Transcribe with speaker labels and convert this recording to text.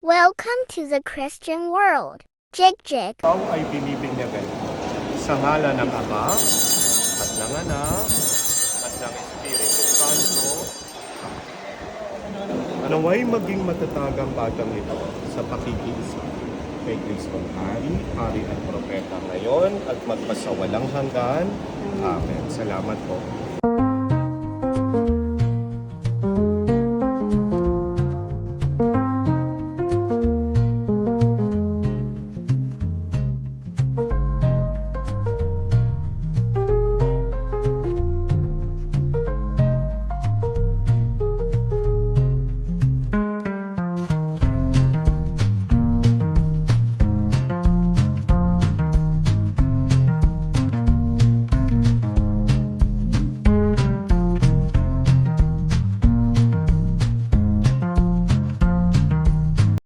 Speaker 1: Welcome to the Christian world. Jig.
Speaker 2: Ikaw ay binibinyagan sa ngalan ng Ama at ng Anak at ng Espiritu Santo. Naway maging matatag ang batang ito sa pakikiisa kay Kristong Hari, Hari at Propeta ngayon at magpasawalang hanggan. Amen. Salamat po.